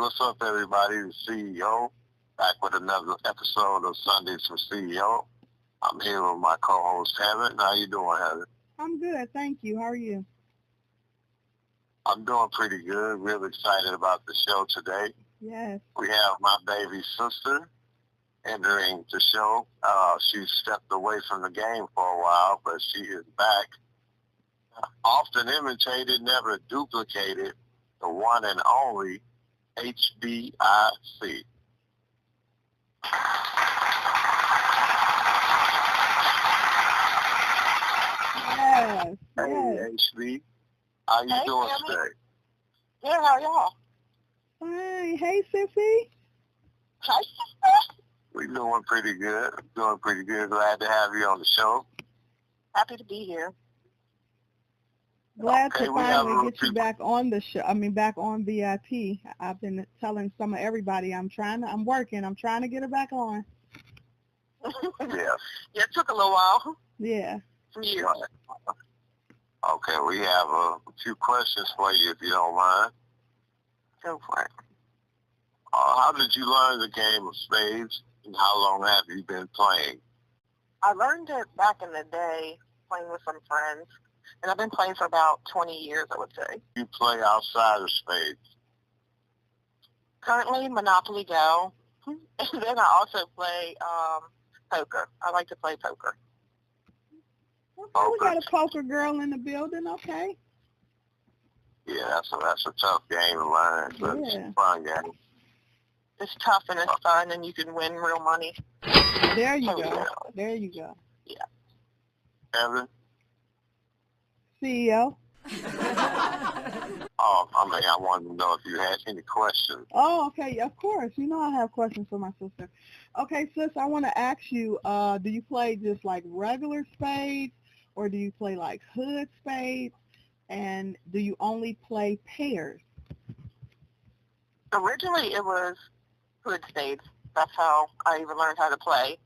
what's up, everybody? The CEO back with another episode of Sundays for CEO. I'm here with my co-host Heather. How you doing, Heather? I'm good, thank you. How are you? I'm doing pretty good. Really excited about the show today. Yes. We have my baby sister entering the show. She stepped away from the game for a while, but she is back. Often imitated, never duplicated. The one and only HBIC. Yes. Hey, HB. How you doing today? Good, how are y'all? Fine. Hey, Sissy. Hi, sister. We doing pretty good. Doing pretty good. Glad to have you on the show. Happy to be here. Glad Okay, to we have finally get you a- back on the show. Back on VIP. I've been telling everybody I'm trying to get her back on. Yeah. Yeah, it took a little while Yeah. from you. Okay, we have a few questions for you if you don't mind. Go for it. How did you learn the game of spades, and how long have you been playing? I learned it back in the day playing with some friends, and I've been playing for about 20 years, I would say. You play outside of spades. Currently, Monopoly Go, and then I also play poker. I like to play poker. Okay, we got a poker girl in the building. Okay. Yeah, that's a tough game to learn, but it's Yeah. a fun game. It's tough and it's fun, and you can win real money. There you Oh, go. yeah. There you go. Evan? CEO. I wanted to know if you had any questions. Oh, okay. Of course. You know I have questions for my sister. Okay, sis, I want to ask you, do you play just like regular spades, or do you play like hood spades, and do you only play pairs? Originally, it was hood spades. That's how I even learned how to play.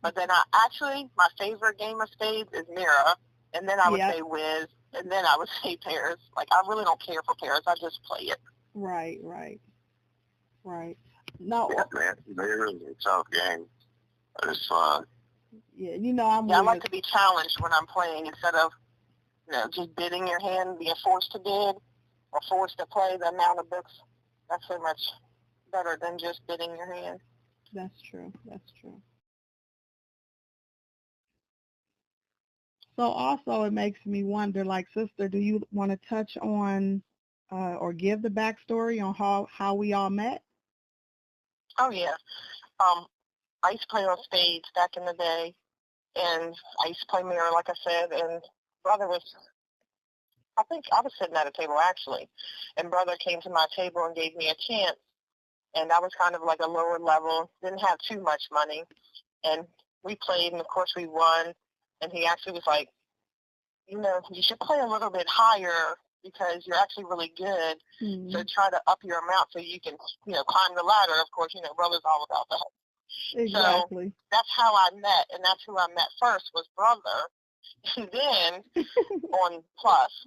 But then my favorite game of spades is Mira, and then I would Yep. say Whiz, and then I would say pairs. Like, I really don't care for pairs. I just play it. Right. No, Yeah, man, it is a tough game, but it's fun. yeah, you know I'm Yeah, I with like to be challenged when I'm playing instead of, just bidding your hand, being forced to bid or forced to play the amount of books. That's so much better than just bidding your hand. That's true. So also it makes me wonder, like, sister, do you want to touch on or give the backstory on how we all met? Oh, yeah. I used to play on spades back in the day, and I used to play mirror, like I said, and brother I think I was sitting at a table, actually, and brother came to my table and gave me a chance, and I was kind of like a lower level, didn't have too much money, and we played, and of course we won, and he actually was like, you should play a little bit higher because you're actually really good, so try to up your amount so you can, climb the ladder. Of course, brother's all about that. Exactly. So that's how I met, and that's who I met first was brother. And then on Plus,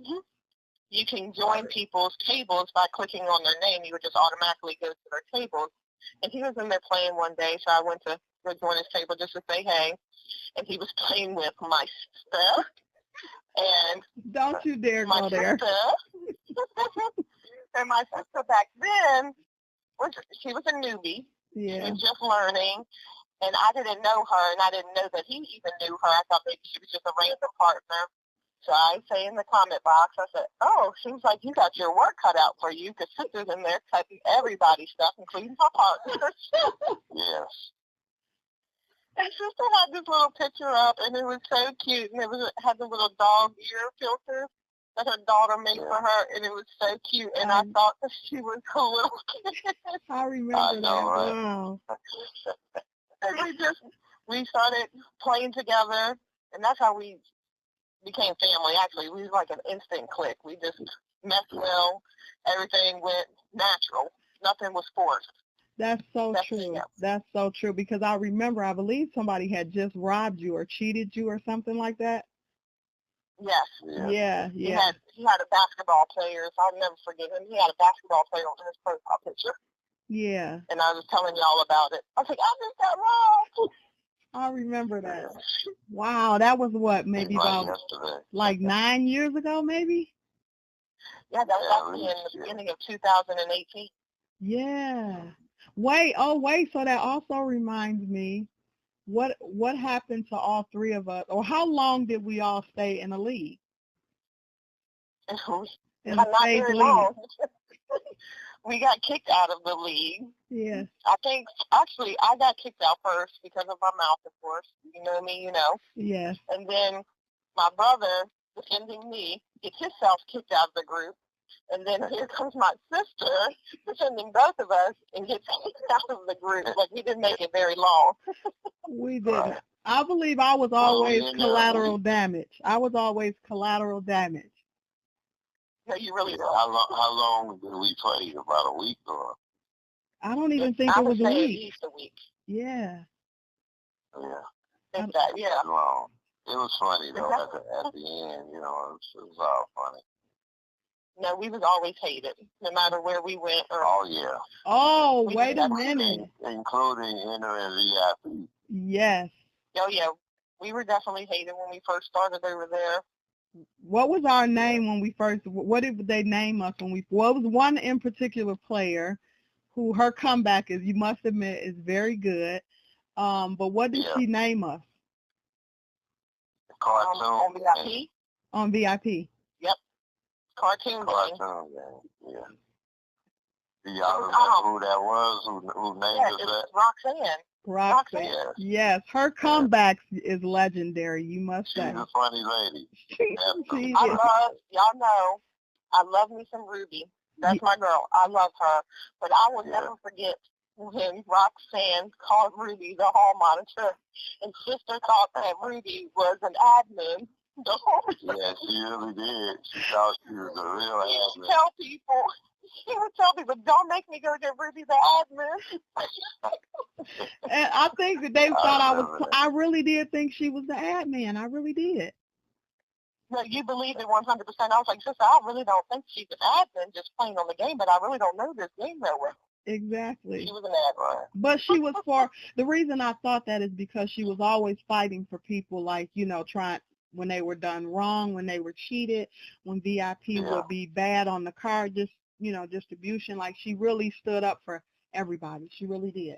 you can join people's tables by clicking on their name. You would just automatically go to their tables. And he was in there playing one day, so I went to go join his table just to say hey. And he was playing with my sister. And Don't you dare my go there. sister, and my sister back then, she was a newbie. Yeah. She was just learning. And I didn't know her, and I didn't know that he even knew her. I thought maybe she was just a random partner. So I say in the comment box, I said, oh, seems like you got your work cut out for you because sister's in there cutting everybody's stuff, including her partners. Yes. And sister had this little picture up, and it was so cute. And it had the little dog ear filter that her daughter made for her, and it was so cute. And I thought that she was a little kid. I remember that. Right? Wow. And we started playing together, and that's how we became family. Actually, we was like an instant click. We just meshed well. Everything went natural. Nothing was forced. That's so true. Yeah. That's so true because I remember, I believe somebody had just robbed you or cheated you or something like that. Yes. Yeah. He had a basketball player, so I'll never forget him. He had a basketball player on his profile picture. Yeah. And I was telling y'all about it. I was like, I just got wrong. I remember that. Wow, that was what, maybe about yesterday. like 9 years ago, maybe? Yeah, that was actually in the beginning of 2018. Yeah. Wait, so that also reminds me, what happened to all three of us, or how long did we all stay in the league? In the Not same very league. long. We got kicked out of the league. Yeah. I think, actually, I got kicked out first because of my mouth, of course. You know me, you know. Yes. And then my brother, defending me, gets himself kicked out of the group. And then here comes my sister, defending both of us, and gets kicked out of the group. Like, we didn't make it very long. We didn't. I believe I was always collateral damage. I was always collateral damage. No, you really don't. How long did we play? About a week or? I don't even think it was a week. At least a week. Yeah. Yeah. Yeah. Long. It was funny though at the end, you know, it was all funny. No, we was always hated, no matter where we went. Oh yeah. Oh, wait a minute. Including entering VIP. Yes. Oh yeah, we were definitely hated when we first started over there. What was our name when we first, what did they name us when we, well, it was one in particular player who her comeback is, you must admit, is very good. But what did she name us? Cartoon. On VIP? On VIP. Yep. Cartoon game. Yeah. Do y'all remember who that was? Who named us that? Roxanne. Roxanne. Yes, her comeback is legendary, you must say. She's a funny lady. Y'all know, I love me some Ruby. That's my girl. I love her. But I will never forget when Roxanne called Ruby the hall monitor, and sister thought that Ruby was an admin. Yeah, she really did. She thought she was a real admin. She would tell people, don't make me go get Ruby the admin. And I think that they thought I really did think she was the admin. I really did. No, you believed it 100%. I was like, sister, I really don't think she's an admin just playing on the game, but I really don't know this game that well. Exactly. She was an admin. But she was the reason I thought that is because she was always fighting for people, like, you know, trying, when they were done wrong, when they were cheated, when VIP would be bad on the card, just, you know, distribution. Like, she really stood up for everybody. She really did.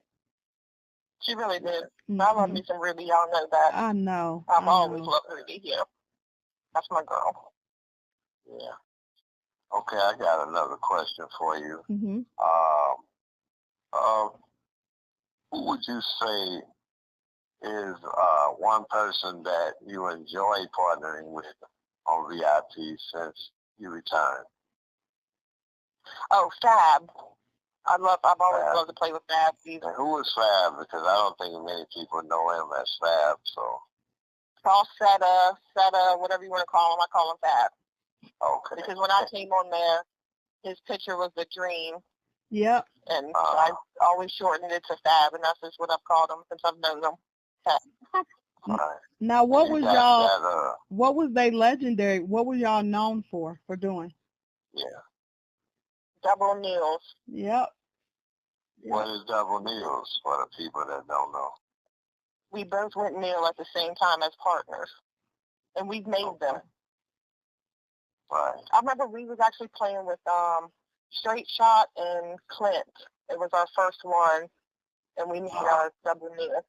She really did. Mm-hmm. I love me some Ruby. Y'all know that. I know. I've always loved Ruby here. That's my girl. Yeah. Okay, I got another question for you. Mm-hmm. Who would you say is one person that you enjoy partnering with on VIP since you retired? Oh, Fab. I've always loved to play with Fab. And who is Fab? Because I don't think many people know him as Fab. So. Call Seta, whatever you want to call him. I call him Fab. Okay. Because when I came on there, his picture was the Dream. Yep. And I always shortened it to Fab, and that's just what I've called him since I've known him. Fab. Right. Now, what was they legendary? What were y'all known for doing? Yeah. Double Kneels. Yep. What is Double Kneels for the people that don't know? We both went kneel at the same time as partners, and we've made them. Right. I remember we was actually playing with Straight Shot and Clint. It was our first one, and we made our Double Kneel.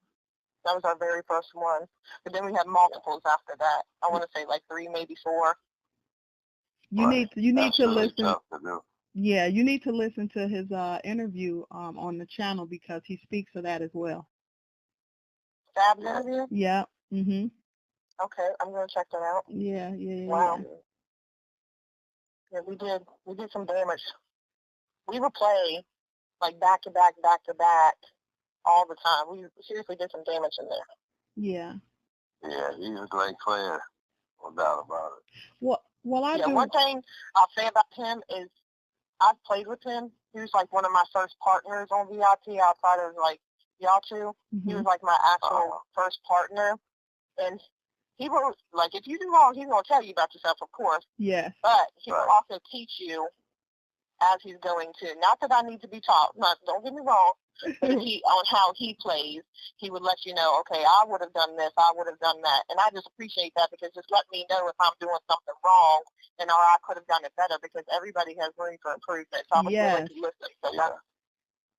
That was our very first one. But then we had multiples after that. I want to say like 3, maybe 4. You need to really listen. Tough to do. Yeah, you need to listen to his interview on the channel because he speaks of that as well. Fab interview? Yeah. Mhm. Okay, I'm gonna check that out. Yeah. Wow. Yeah, we did some damage. We would play like back to back all the time. We seriously did some damage in there. Yeah. Yeah, he's a great player. No doubt about it. Well, I do. One thing I'll say about him is I've played with him. He was like one of my first partners on VIP outside of like y'all two. Mm-hmm. He was like my actual first partner. And he will, like, if you do wrong, he's going to tell you about yourself, of course. Yes. But he will also teach you as he's going to. Not that I need to be taught. Don't get me wrong. But on how he plays, he would let you know, okay, I would have done this, I would have done that. And I just appreciate that because just let me know if I'm doing something wrong and or I could have done it better because everybody has room for improvement. So I'm willing to listen. So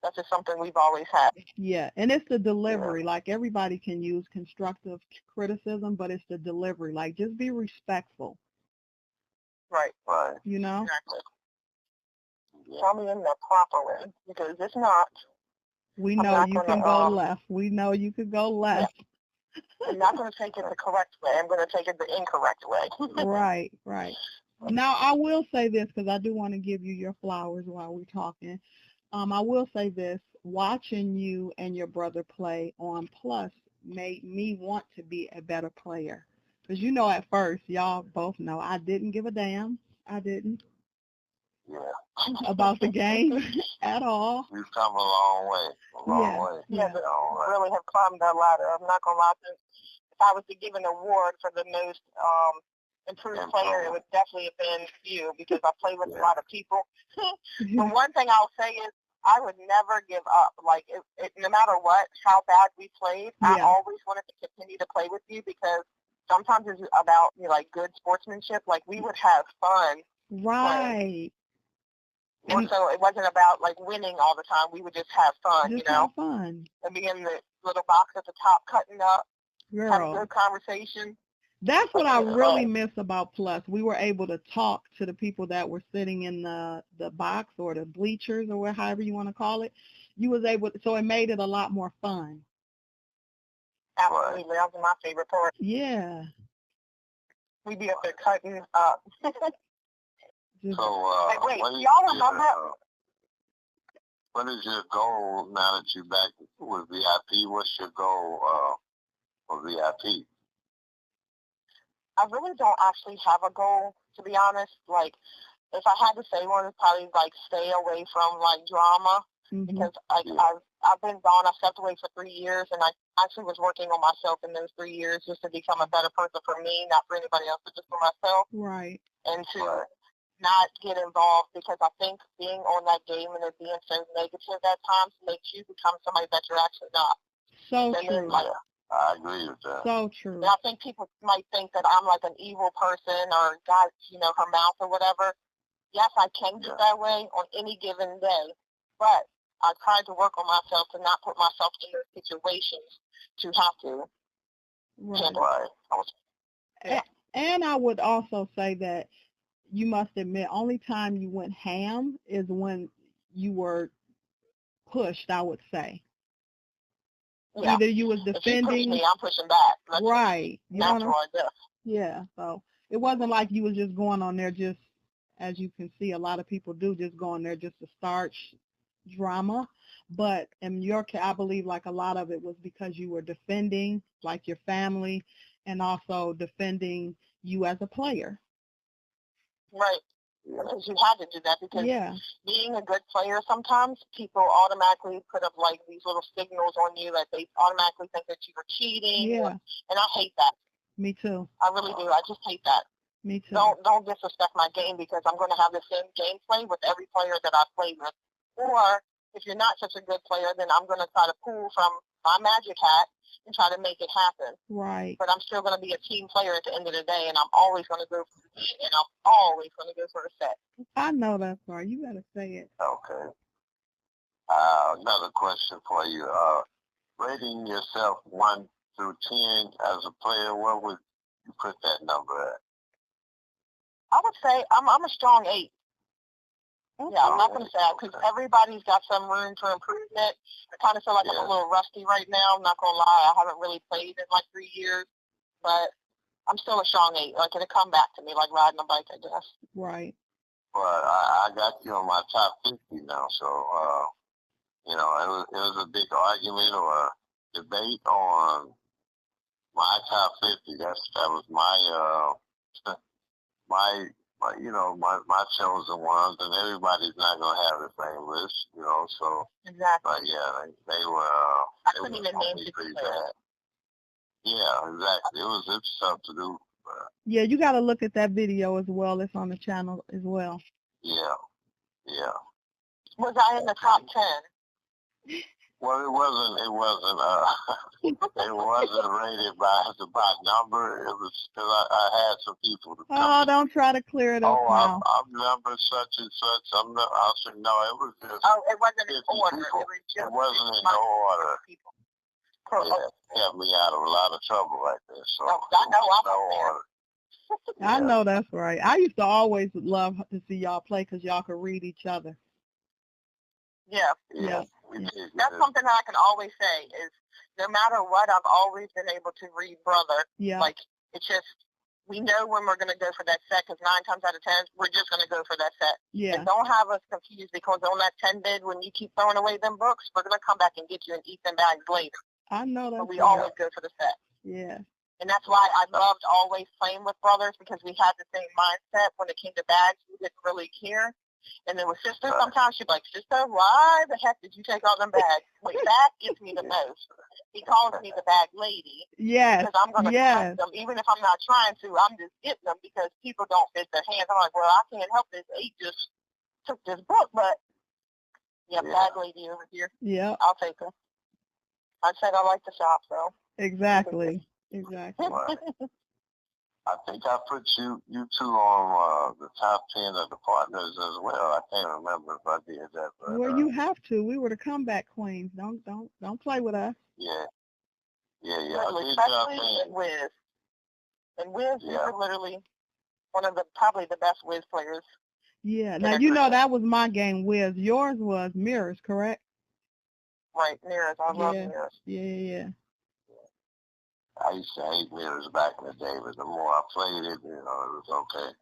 that's just something we've always had. Yeah, and it's the delivery. Like everybody can use constructive criticism, but it's the delivery. Like just be respectful. Right. You know? Exactly. Tell me in the proper way because it's not. We know you can go left. We know you could go left. Yeah. I'm not going to take it the correct way. I'm going to take it the incorrect way. Right. Now, I will say this because I do want to give you your flowers while we're talking. I will say this. Watching you and your brother play on Plus made me want to be a better player. Because you know at first, y'all both know, I didn't give a damn. I didn't. Yeah. About the game at all. We've come a long way. Yeah, really have climbed that ladder. I'm not going to lie. If I was to give an award for the most improved player, it would definitely have been you because I play with a lot of people. But one thing I'll say is I would never give up. Like, no matter what, how bad we played, I always wanted to continue to play with you because sometimes it's about like good sportsmanship. Like, we would have fun. Right. And so it wasn't about like winning all the time. We would just have fun, have fun. And be in the little box at the top cutting up, have a good conversation. That's what I really miss about Plus. We were able to talk to the people that were sitting in the box or the bleachers or however you want to call it. You was able, so it made it a lot more fun. Absolutely. That was my favorite part. Yeah. We'd be up there cutting up. So, wait, y'all remember? What is your goal now that you're back with VIP? What's your goal for VIP? I really don't actually have a goal, to be honest. Like, if I had to say one, it's probably like stay away from like drama because I've been gone. I stepped away for 3 years, and I actually was working on myself in those 3 years just to become a better person for me, not for anybody else, but just for myself. Right. And to not get involved because I think being on that game and it being so negative at times makes you become somebody that you're actually not. So true. I agree with that. So true. And I think people might think that I'm like an evil person or got, her mouth or whatever. Yes, I can get that way on any given day, but I tried to work on myself to not put myself in those situations to have to handle it. And I would also say that you must admit, only time you went ham is when you were pushed, I would say. Yeah. Either you was defending. If you push me, I'm pushing back. That's right. Yeah. So it wasn't like you was just going on there just, as you can see, a lot of people do just go on there just to start drama. But in your case, I believe like a lot of it was because you were defending like your family and also defending you as a player. Right. Because you had to do that because being a good player, sometimes people automatically put up like these little signals on you that they automatically think that you were cheating. Yeah. And I hate that. Me too. I really do. I just hate that. Me too. Don't disrespect my game because I'm going to have the same gameplay with every player that I play with. Or if you're not such a good player, then I'm going to try to pull from my magic hat and try to make it happen. Right. But I'm still going to be a team player at the end of the day, and I'm always going to go for the win, and I'm always going to go for a set. I know that's right. You got to say it. Okay. Another question for you. Rating yourself 1 through 10 as a player, where would you put that number at? I would say I'm a strong 8. Okay. Yeah, I'm not going to say that because everybody's got some room for improvement. I kind of feel like I'm a little rusty right now. I'm not going to lie. I haven't really played in like 3 years, but I'm still a strong 8. Like, it'll come back to me like riding a bike, I guess. Right. Well, I got you on my top 50 now, so, it was a big argument or debate on my top 50. That was my chosen ones, and everybody's not going to have the same list, so. Exactly. But, yeah, they were, I couldn't even name you pretty bad. Yeah, exactly. It's tough to do. Yeah, you got to look at that video as well. It's on the channel as well. Yeah. Yeah. Was I in the top 10? Well, it wasn't. It wasn't rated by number. It was because I had some people to come. Oh, don't try to clear it up now. I'm number such and such. I said no. It was just. Oh, it wasn't in order. People. It wasn't in order. People. Yeah, kept me out of a lot of trouble right there. So I know I'm no order. I know that's right. I used to always love to see y'all play because y'all could read each other. Yeah. Yeah. That's something that I can always say is no matter what, I've always been able to read brother. Yeah. Like, it's just, we know when we're going to go for that set because 9 times out of 10, we're just going to go for that set. Yeah. And don't have us confused because on that 10 bid, when you keep throwing away them books, we're going to come back and get you and eat them bags later. I know that. But we always go for the set. Yeah. And that's why I loved always playing with brothers because we had the same mindset. When it came to bags, we didn't really care. And then with sister, sometimes she'd be like, sister, why the heck did you take all them bags? Wait, that gets me the most. He calls me the bag lady. Yes. Because I'm going to touch them. Even if I'm not trying to, I'm just getting them because people don't fit their hands. I'm like, well, I can't help this. He just took this book. But, bag lady over here. Yeah. I'll take her. I said I like to shop, so. Exactly. Exactly. I think I put you two on the top 10 of the partners as well. I can't remember if I did that. But, well, you have to. We were the comeback queens. Don't play with us. Yeah. Especially in Wiz. And Wiz, you were literally one of probably the best Wiz players. Yeah. Now, you know that was my game, Wiz. Yours was Mirrors, correct? Right, Mirrors. I love Mirrors. Yeah. I used to hate Mirrors back in the day, but the more I played it, it was okay.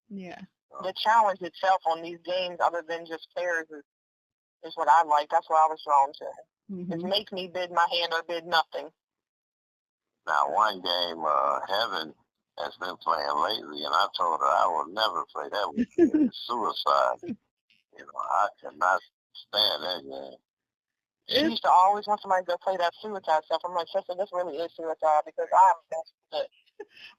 Yeah. The challenge itself on these games, other than just pairs, is what I like. That's what I was drawn to. Mm-hmm. It makes me bid my hand or bid nothing. Now, one game, Heaven has been playing lately, and I told her I will never play that with suicide. I cannot stand that game. She used to always want somebody to play that suicide stuff. I'm like, sister, this really is suicide because I'm desperate.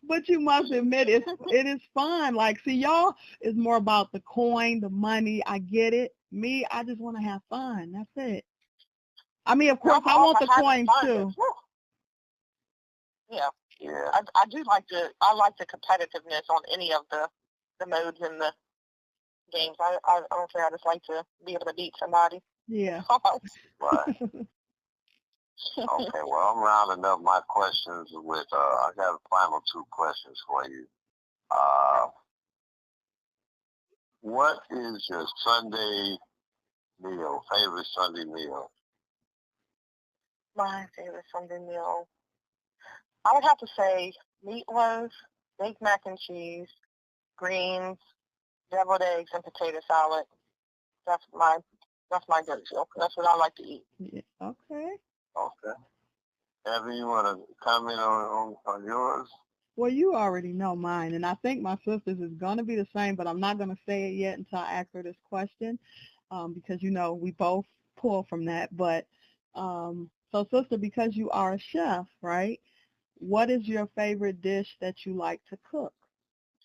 But you must admit it is fun. Like, see, y'all is more about the coin, the money. I get it. Me, I just want to have fun. That's it. I mean, of course, I want the coins too. Yeah. I do like I like the competitiveness on any of the modes in the games. I don't care. I just like to be able to beat somebody. Yeah. Right. Okay, well, I'm rounding up my questions with, I got a final 2 questions for you. What is your Sunday meal, favorite Sunday meal? My favorite Sunday meal, I would have to say meatloaf, baked mac and cheese, greens, deviled eggs, and potato salad. That's my go-to. That's what I like to eat. Yeah. Okay. Evan, you want to comment on yours? Well, you already know mine, and I think my sister's is going to be the same, but I'm not going to say it yet until I ask her this question because, we both pull from that. But so, sister, because you are a chef, right, what is your favorite dish that you like to cook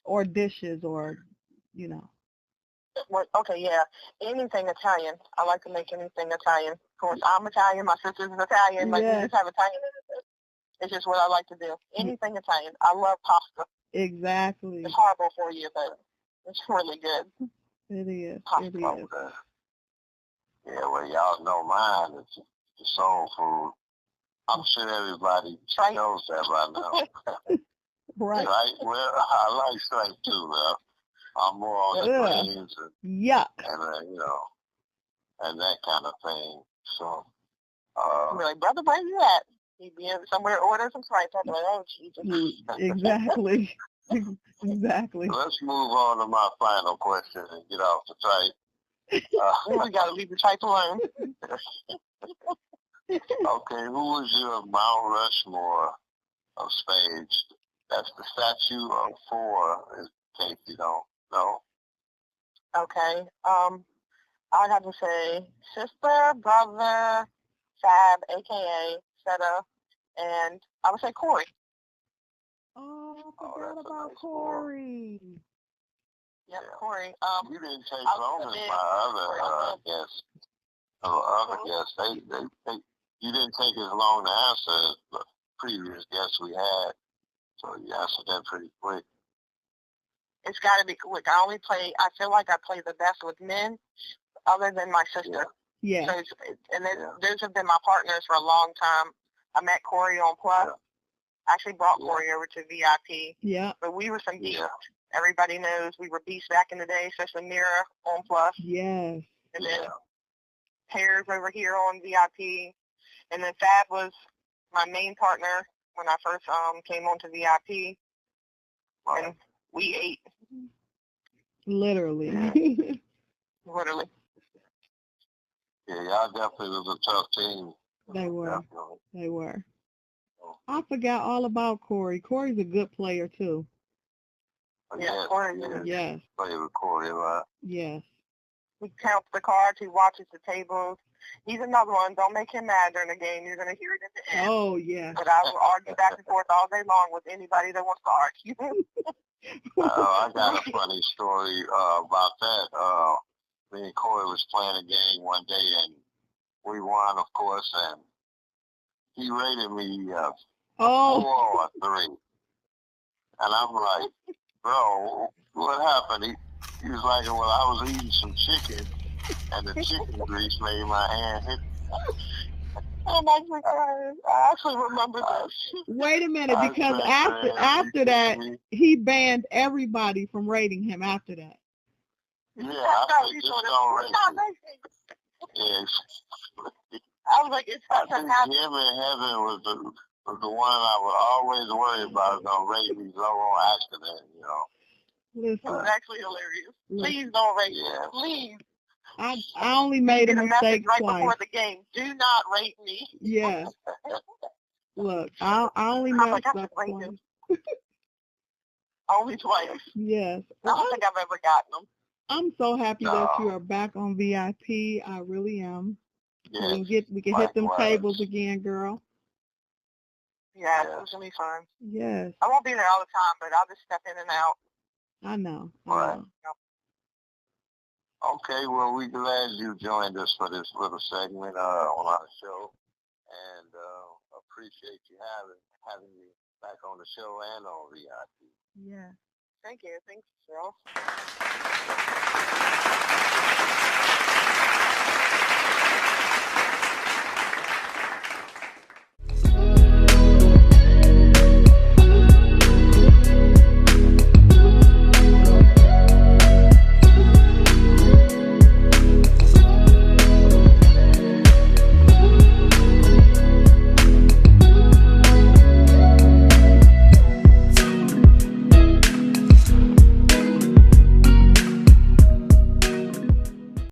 or dishes or, Okay, yeah. Anything Italian. I like to make anything Italian. Of course, I'm Italian. My sister's Italian. Like, we just have Italian in it. It's just what I like to do. Anything Italian. I love pasta. Exactly. It's horrible for you, but it's really good. It is. Pasta. It is. Yeah, well, y'all know mine. It's the soul food. I'm sure everybody knows that right now. Right. Right? Well, I like straight too, though. I'm more on the greens and, yuck. And and that kind of thing. So, I'm like, brother, where you at? He'd be somewhere ordering some stripes. I'm like, oh, Jesus. Exactly. Exactly. Let's move on to my final question and get off the tripe. We got to leave the tripe alone. Okay, who is your Mount Rushmore of spades? That's the statue of 4, in case you don't know. Okay. I'd have to say sister, brother, Fab, a.k.a. Seta, and I would say Corey. Oh, I forgot about Corey. Yep, Yeah. Corey. You didn't take I was long a as bit- my other guests. Other guests, you didn't take as long to answer as the previous guests we had. So you answered that pretty quick. It's got to be quick. I feel like I play the best with men, other than my sister. Yeah. So those have been my partners for a long time. I met Corey on Plus. Yeah. I actually brought Corey over to VIP. Yeah. But we were some beasts. Yeah. Everybody knows we were beasts back in the day, especially Mira on Plus. Yes. And then Pears over here on VIP. And then Fab was my main partner when I first came on to VIP. Right. And we ate. Literally. Literally. Yeah, y'all definitely was a tough team. They were. Definitely. They were. I forgot all about Corey. Corey's a good player too. But Yeah, yes, Corey. Yes. Play with Corey a lot. Yes. He counts the cards. He watches the tables. He's another one. Don't make him mad during the game. You're going to hear it at the end. Oh, yeah. But I will argue back and forth all day long with anybody that wants to argue. I got a funny story about that. Me and Corey was playing a game one day, and we won, of course, and he rated me 4 or 3. And I'm like, bro, what happened? He was like, well, I was eating some chicken, and the chicken grease made my hand hit. Oh my God. I actually remember this. Wait a minute, because after that, he banned everybody from rating him after that. Yeah, I think just don't rate me. Yes. I was like, it's not I going think to happen. him in heaven was the one I would always worry about gonna rate me low on accident, you know. It was Listen, actually hilarious. Please don't rate me. Yeah. Please. I only made a Get a mistake message right twice. before the game. Do not rate me. Yeah. Look, I only I'm messed like, I up should rate twice. him. Only twice. Yes. I don't think I've ever gotten them. I'm so happy that No. you are back on VIP. I really am. Yes. We can hit them Likewise. tables again, girl. Yeah, Yeah. it's going to be fun. Yes. I won't be there all the time, but I'll just step in and out. I know. Right. Okay, well, we're glad you joined us for this little segment on our show, and appreciate you having me back on the show and on VIP. Yeah. Thank you. Thanks, Cheryl.